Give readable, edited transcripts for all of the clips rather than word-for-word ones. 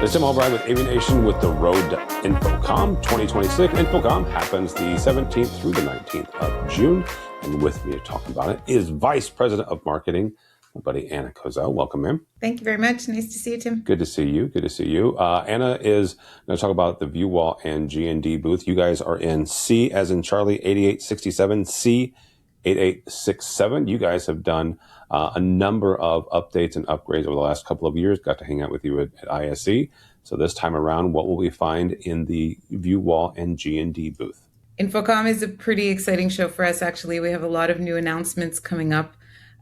It's Tim Albright with AVNation with the road to InfoComm 2026. InfoComm happens the 17th through the 19th of June. And with me to talk about it is Vice President of Marketing, my buddy Anna Kozel. Welcome, ma'am. Thank you very much. Nice to see you, Tim. Good to see you. Good to see you. Anna is going to talk about the VuWall and G&D booth. You guys are in C as in Charlie 8867, C 8867. You guys have done a number of updates and upgrades over the last couple of years. Got to hang out with you at ISE. So this time around, what will we find in the VuWall and G&D booth? InfoComm is a pretty exciting show for us, actually. We have a lot of new announcements coming up.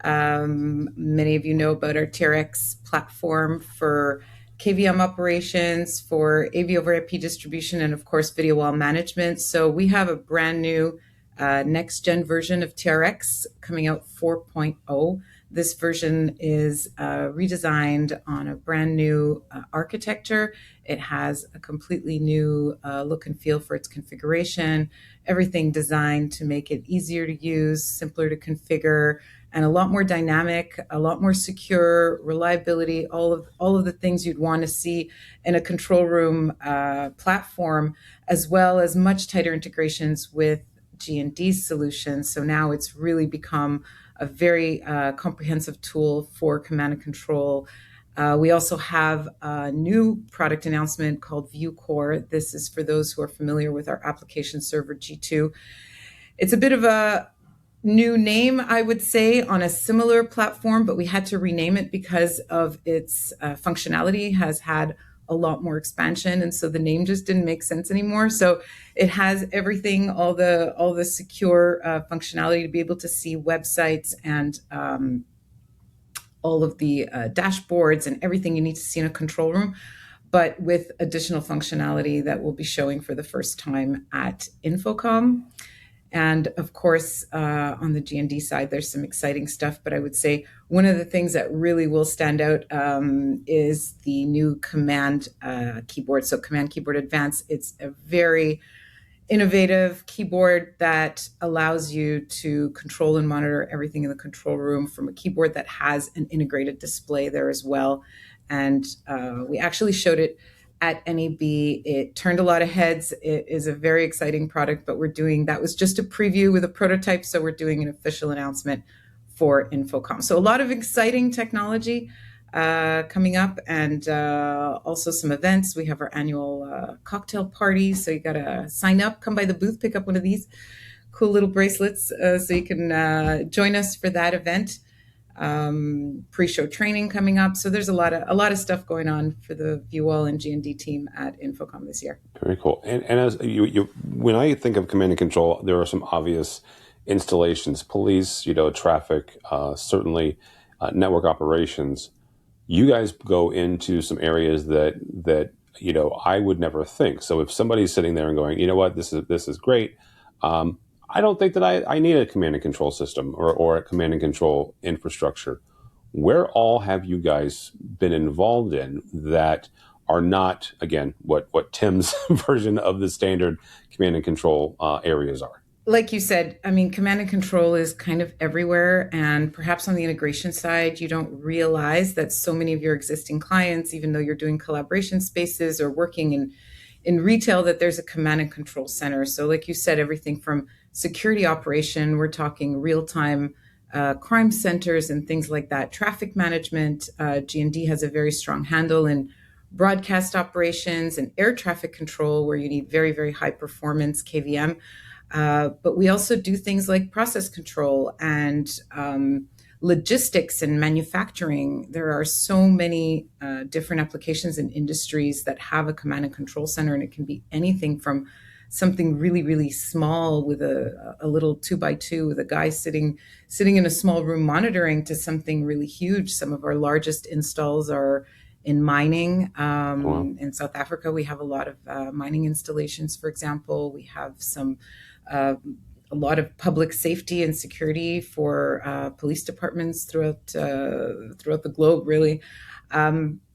Many of you know about our TRX platform for KVM operations, for AV over IP distribution, and of course, video wall management. So we have a brand new next-gen version of TRX coming out 4.0. This version is redesigned on a brand new architecture. It has a completely new look and feel for its configuration, everything designed to make it easier to use, simpler to configure, and a lot more dynamic, a lot more secure, reliability, all of the things you'd want to see in a control room platform, as well as much tighter integrations with G&D solutions. So now it's really become a very comprehensive tool for command and control. We also have a new product announcement called VuCore. This is for those who are familiar with our application server G2. It's a bit of a new name, I would say, on a similar platform, but we had to rename it because of its functionality has had a lot more expansion, and so the name just didn't make sense anymore. So it has everything, all the secure functionality to be able to see websites and all of the dashboards and everything you need to see in a control room, but with additional functionality that we'll be showing for the first time at InfoComm. And of course, on the G&D side, there's some exciting stuff. But I would say one of the things that really will stand out is the new command keyboard. So Command Keyboard Advanced. It's a very innovative keyboard that allows you to control and monitor everything in the control room from a keyboard that has an integrated display there as well. And we actually showed it at NAB. It turned a lot of heads. It is a very exciting product, but that was just a preview with a prototype. So we're doing an official announcement for InfoComm. So a lot of exciting technology coming up, and also some events. We have our annual cocktail party. So you got to sign up, come by the booth, pick up one of these cool little bracelets so you can join us for that event. Pre-show training coming up. So there's a lot of stuff going on for the VuWall and G&D team at InfoComm this year. Very cool. And as when I think of command and control, there are some obvious installations: police, traffic, certainly network operations. You guys go into some areas that I would never think. So if somebody's sitting there and going, you know what, this is great. I don't think that I need a command and control system or a command and control infrastructure. Where all have you guys been involved in that are not, again, what Tim's version of the standard command and control areas are? Like you said, I mean, command and control is kind of everywhere. And perhaps on the integration side, you don't realize that so many of your existing clients, even though you're doing collaboration spaces or working in retail, that there's a command and control center. So like you said, everything from security operation, we're talking real-time crime centers and things like that. Traffic management, G&D has a very strong handle in broadcast operations and air traffic control, where you need very, very high performance KVM. But we also do things like process control and logistics and manufacturing. There are so many different applications and industries that have a command and control center, and it can be anything from something really, really small with a little 2x2 with a guy sitting in a small room monitoring to something really huge. Some of our largest installs are in mining. Wow. In South Africa, we have a lot of mining installations, for example. We have a lot of public safety and security for police departments throughout the globe, really.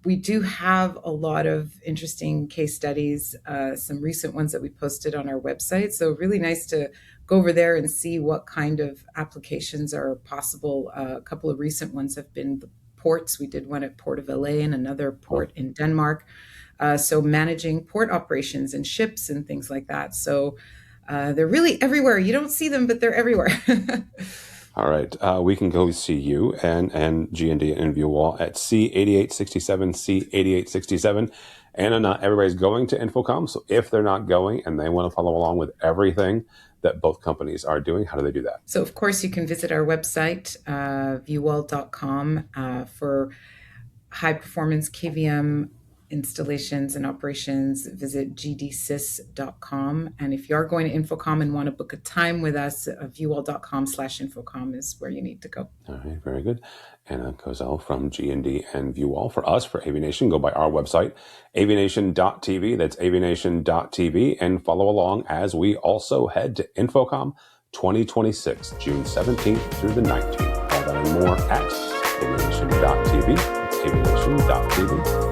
We do have a lot of interesting case studies, some recent ones that we posted on our website. So really nice to go over there and see what kind of applications are possible. A couple of recent ones have been the ports. We did one at Port of LA and another port in Denmark. So managing port operations and ships and things like that. So they're really everywhere. You don't see them, but they're everywhere. All right. We can go see you and G&D and VuWall at C8867, C8867. Anna, not everybody's going to InfoComm. So if they're not going and they want to follow along with everything that both companies are doing, how do they do that? So, of course, you can visit our website, VuWall.com, for high performance KVM installations and operations. Visit gdsys.com. And if you are going to InfoComm and want to book a time with us, VuWall.com/InfoComm is where you need to go. All right, very good. Anna Kozel from G&D and VuWall. For us, for AVNation, go by our website, AVNation.tv. That's AVNation.tv. And follow along as we also head to InfoComm 2026, June 17th through the 19th. All that and more at AVNation.tv. It's AVNation.tv.